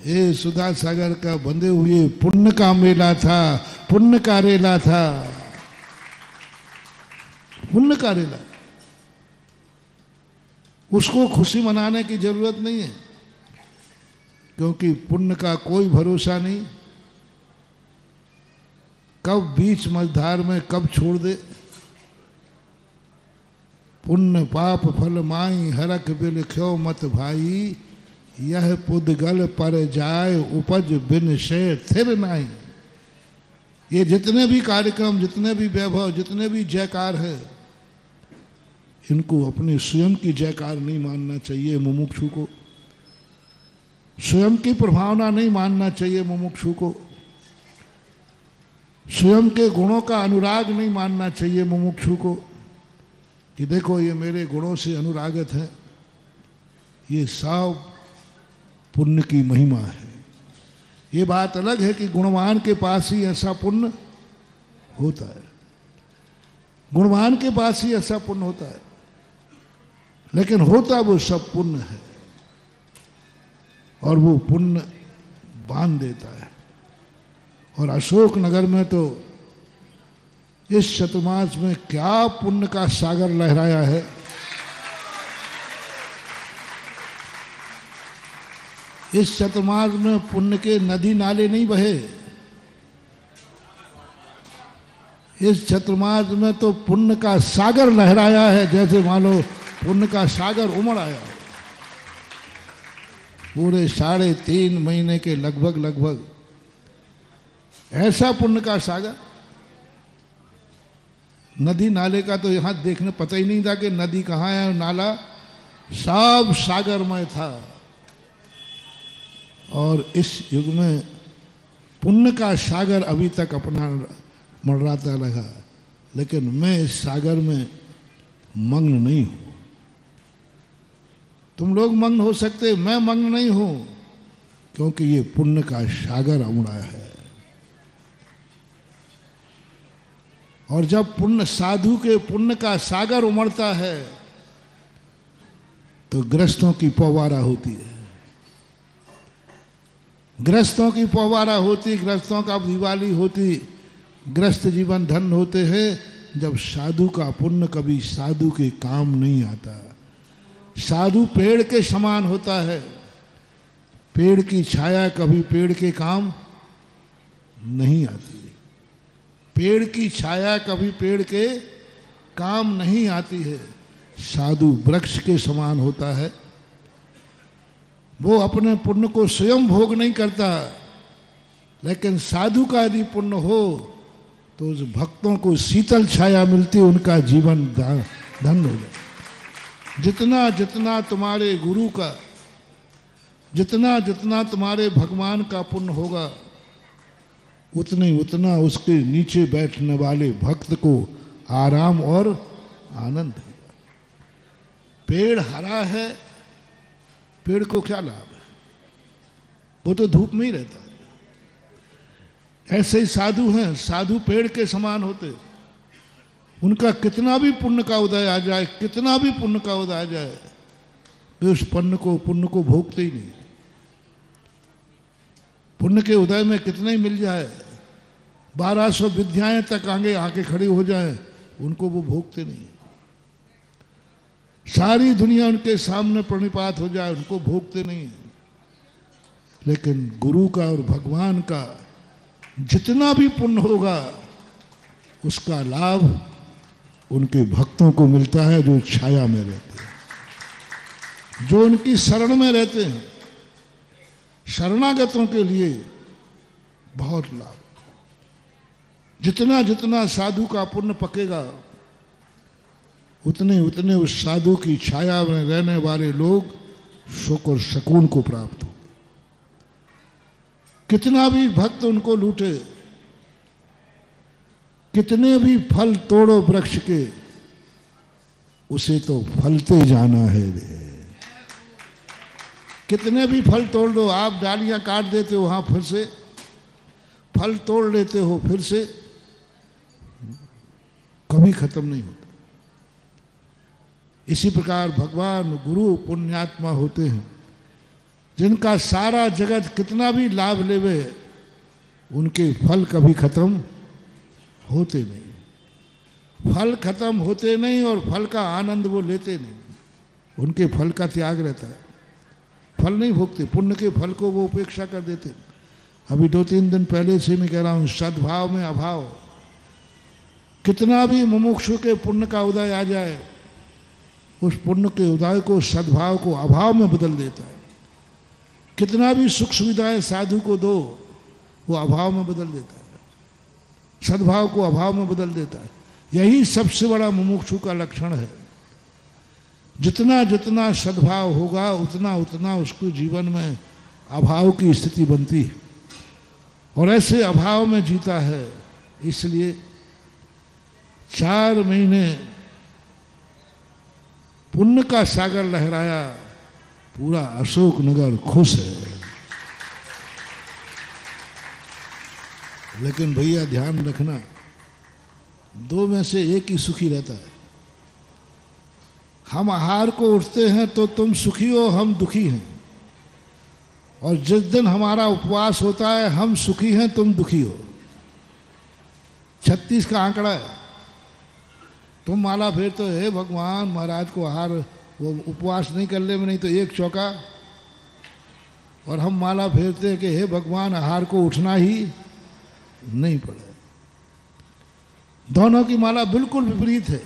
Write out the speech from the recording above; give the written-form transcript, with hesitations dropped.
ये सुधा सागर का बंधे हुए पुण्य का मेला था, पुण्य का रेला था, पुण्य का रेला। उसको खुशी मनाने की जरूरत नहीं है, क्योंकि पुण्य का कोई भरोसा नहीं, कब बीच मझधार में कब छोड़ दे। पुण्य पाप फल माई हरख बिल ख्यो मत भाई, यह पुद्गल पर जाए उपज बिन से थिर नाही। ये जितने भी कार्यक्रम, जितने भी वैभव, जितने भी जयकार है, इनको अपने स्वयं की जयकार नहीं मानना चाहिए मुमुक्षु को, स्वयं की प्रभावना नहीं मानना चाहिए मुमुक्षु को, स्वयं के गुणों का अनुराग नहीं मानना चाहिए मुमुक्षु को कि देखो ये मेरे गुणों से अनुरागित है। ये सब पुण्य की महिमा है। ये बात अलग है कि गुणवान के पास ही ऐसा पुण्य होता है, गुणवान के पास ही ऐसा पुण्य होता है, लेकिन होता वो सब पुण्य है और वो पुण्य बांध देता है। और अशोक नगर में तो इस चतुर्मास में क्या पुण्य का सागर लहराया है। इस चतुर्मास में पुण्य के नदी नाले नहीं बहे। इस चतुर्मास में तो पुण्य का सागर लहराया है, जैसे मान लो पुण्य का सागर उमड़ आया है। पूरे 3.5 महीने के लगभग ऐसा पुण्य का सागर। नदी नाले का तो यहां देखने पता ही नहीं था कि नदी कहाँ है, नाला सब सागरमय था। और इस युग में पुण्य का सागर अभी तक अपना मंडराता रहा, लेकिन मैं इस सागर में मग्न नहीं हूं। तुम लोग मग्न हो सकते, मैं मग्न नहीं हूं, क्योंकि ये पुण्य का सागर उमड़ा है। और जब पुण्य साधु के पुण्य का सागर उमड़ता है तो ग्रस्तों की पौवारा होती है, ग्रस्तों की पौवारा होती, ग्रस्तों का दिवाली होती, ग्रस्त जीवन धन होते हैं जब साधु का पुण्य कभी साधु के काम नहीं आता। साधु पेड़ के समान होता है, पेड़ की छाया कभी पेड़ के काम नहीं आती, पेड़ की छाया कभी पेड़ के काम नहीं आती है। साधु वृक्ष के समान होता है, वो अपने पुण्य को स्वयं भोग नहीं करता, लेकिन साधु का यदि पुण्य हो तो उस भक्तों को शीतल छाया मिलती, उनका जीवन धन्य हो जाए। जितना जितना तुम्हारे गुरु का, जितना जितना तुम्हारे भगवान का पुण्य होगा, उतना उसके नीचे बैठने वाले भक्त को आराम और आनंद है। पेड़ हरा है, पेड़ को क्या लाभ है, वो तो धूप में ही रहता है। ऐसे ही साधु हैं, साधु पेड़ के समान होते, उनका कितना भी पुण्य का उदय आ जाए, कितना भी पुण्य का उदय आ जाए, वे उस पुण्य को भोगते ही नहीं। पुण्य के उदय में कितना ही मिल जाए, 1200 विद्याएं तक आगे आके खड़ी हो जाए, उनको वो भोगते नहीं। सारी दुनिया उनके सामने प्रणिपात हो जाए, उनको भोगते नहीं। लेकिन गुरु का और भगवान का जितना भी पुण्य होगा, उसका लाभ उनके भक्तों को मिलता है जो छाया में रहते हैं, जो उनकी शरण में रहते हैं। शरणागतों के लिए बहुत लाभ। जितना जितना साधु का पुण्य पकेगा, उतने उतने उस साधु की छाया में रहने वाले लोग सुख और सुकून को प्राप्त हो। कितना भी भक्त उनको लूटे, कितने भी फल तोड़ो वृक्ष के, उसे तो फलते जाना है रे। कितने भी फल तोड़ दो, आप डालियां काट देते हो, वहां फिर से फल तोड़ लेते हो, फिर से कभी खत्म नहीं होता। इसी प्रकार भगवान गुरु पुण्यात्मा होते हैं, जिनका सारा जगत कितना भी लाभ लेवे, उनके फल कभी खत्म होते नहीं। फल खत्म होते नहीं और फल का आनंद वो लेते नहीं, उनके फल का त्याग रहता है। फल नहीं भोगते, पुण्य के फल को वो उपेक्षा कर देते। अभी 2-3 दिन पहले से मैं कह रहा हूँ, सद्भाव में अभाव। कितना भी मुमुक्षु के पुण्य का उदय आ जाए, उस पुण्य के उदय को, सद्भाव को अभाव में बदल देता है। कितना भी सुख सुविधाएं साधु को दो, वो अभाव में बदल देता है, सद्भाव को अभाव में बदल देता है। यही सबसे बड़ा मुमुक्षु का लक्षण है। जितना जितना सद्भाव होगा, उतना उतना उसको जीवन में अभाव की स्थिति बनती है, और ऐसे अभाव में जीता है। इसलिए 4 महीने पुण्य का सागर लहराया, पूरा अशोक नगर खुश है। लेकिन भैया ध्यान रखना, 2 में से एक ही सुखी रहता है। हम आहार को उठते हैं तो तुम सुखी हो, हम दुखी हैं। और जिस दिन हमारा उपवास होता है, हम सुखी हैं, तुम दुखी हो। 36 का आंकड़ा है। तुम माला फेरते हो, हे भगवान महाराज को आहार, वो उपवास नहीं कर ले में, नहीं तो 1 चौका। और हम माला फेरते हैं कि हे भगवान आहार को उठना ही नहीं पड़े। दोनों की माला बिल्कुल विपरीत है।